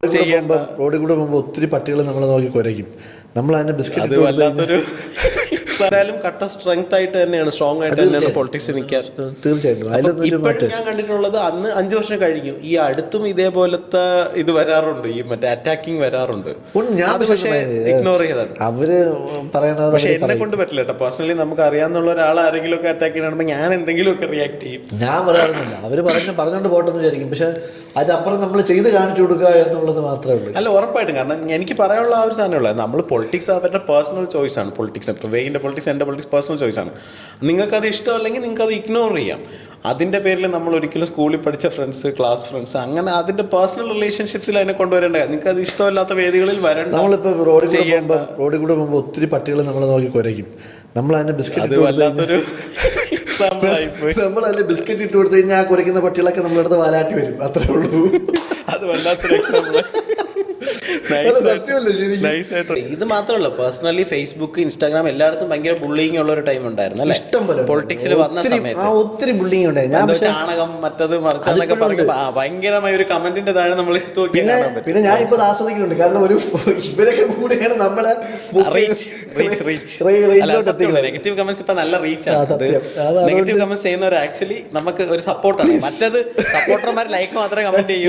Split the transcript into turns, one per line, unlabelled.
റോഡിൽ കൂടെ പോകുമ്പോൾ ഒത്തിരി പട്ടികൾ നമ്മളെ നോക്കി കുരയ്ക്കും. നമ്മൾ അതിനെ ബിസ്ക്കറ്റ്
വല്ലാത്തൊരു എന്തായാലും കട്ട സ്ട്രെങ്ത് ആയിട്ട് തന്നെയാണ്, സ്ട്രോങ് ആയിട്ട് തന്നെയാണ് പൊളിറ്റിക്സ് നിൽക്കാൻ.
തീർച്ചയായിട്ടും
ഇപ്പോഴും ഞാൻ കണ്ടിട്ടുള്ളത് അന്ന് 5 വർഷം കഴിഞ്ഞു, ഈ അടുത്തും ഇതേപോലത്തെ ഇത് വരാറുണ്ട്, ഈ മറ്റേ അറ്റാക്കിങ് വരാറുണ്ട്. അത് പക്ഷേ ഇഗ്നോർ ചെയ്താണ്
അവര് പറയണത്.
പക്ഷെ എന്നെ കൊണ്ട് പറ്റില്ല കേട്ടോ. പേഴ്സണലി നമുക്ക് അറിയാവുന്ന ഒരാൾ ആരെങ്കിലും ഒക്കെ അറ്റാക്ക് ചെയ്യണമെങ്കിൽ ഞാൻ എന്തെങ്കിലും ഒക്കെ റിയാക്ട് ചെയ്യും.
ഞാൻ പറയാറുന്നില്ല, അവര് പറഞ്ഞോണ്ട് പോട്ടെന്ന് വിചാരിക്കും. പക്ഷെ അതിനപ്പുറം നമ്മൾ ചെയ്ത് കാണിച്ചു കൊടുക്കുക എന്നുള്ളത് മാത്രമേ ഉള്ളൂ.
അല്ല, ഉറപ്പായിട്ടും. കാരണം എനിക്ക് പറയാനുള്ള ആ ഒരു സാധനമുള്ളത്, നമ്മൾ പൊളിറ്റിക്സ് അവരുടെ പേഴ്സണൽ ചോയ്സ് ആണ്. പൊളിറ്റിക്സ് വേഗിൻ്റെ പൊളിറ്റിക്സ്, എൻ്റെ പൊളിറ്റിക്സ് പേഴ്സണൽ ചോയ്സ് ആണ്. നിങ്ങൾക്കത് ഇഷ്ടമല്ലെങ്കിൽ നിങ്ങൾക്കത് ഇഗ്നോർ ചെയ്യാം. അതിൻ്റെ പേരിൽ നമ്മൾ ഒരിക്കലും സ്കൂളിൽ പഠിച്ച ഫ്രണ്ട്സ്, ക്ലാസ് ഫ്രണ്ട്സ്, അങ്ങനെ അതിൻ്റെ പേഴ്സണൽ റിലേഷൻഷിപ്സിൽ അതിനെ കൊണ്ടുവരേണ്ട. നിങ്ങൾക്ക് അത് ഇഷ്ടമല്ലാത്ത വേദികളിൽ വരണ്ട.
നമ്മളിപ്പോൾ റോഡിൽ കൂടെ പോകുമ്പോൾ ഒത്തിരി പട്ടികൾ നമ്മളെ നോക്കി കുരയ്ക്കും. നമ്മൾ അതിനെ ബിസ്ക്കറ്റ്
വല്ലാത്തൊരു
നമ്മളതിൽ ബിസ്ക്കറ്റ് ഇട്ട് കൊടുത്തു കഴിഞ്ഞാൽ ആ കുരയ്ക്കുന്ന പട്ടികളൊക്കെ നമ്മളടുത്ത് വാലാട്ടി വരും. അത്രേ ഉള്ളൂ.
അത് വല്ലാത്തൊരു എക്സാമ്പിൾ. ഇത് മാത്രമല്ല, പേഴ്സണലി ഫേസ്ബുക്ക്, ഇൻസ്റ്റാഗ്രാം എല്ലായിടത്തും ഭയങ്കര ബുള്ളിങ് ഉള്ള ഒരു ടൈം ഉണ്ടായിരുന്നു അല്ലേ?
ഇഷ്ടം പോലെ
പൊളിറ്റിക്സിൽ വന്ന സമയത്ത്
ഒത്തിരി ബുള്ളിങ് ഉണ്ടായിരുന്നു.
ചാണകം മറ്റത് മറിച്ചെന്നൊക്കെ പറയുമ്പോൾ ഭയങ്കരമായ ഒരു കമന്റിന്റെ താഴെ നമ്മൾ എടുത്തു നോക്കി.
പിന്നെ ഞാൻ ഇപ്പൊ ആസ്വദിക്കുന്നുണ്ട്, കാരണം ഒരു ഇവരൊക്കെ കൂടെയാണ് നമ്മളെ
നെഗറ്റീവ് കമന്റ്സ് ഇപ്പൊ നല്ല റീച്ച് ആണ്. നെഗറ്റീവ് കമന്റ്സ് ചെയ്യുന്നവർ ആക്ച്വലി നമുക്ക് ഒരു സപ്പോർട്ടാണ്. മറ്റത് സപ്പോർട്ടർമാർ ലൈക്ക് മാത്രമേ കമന്റ് ചെയ്യൂ.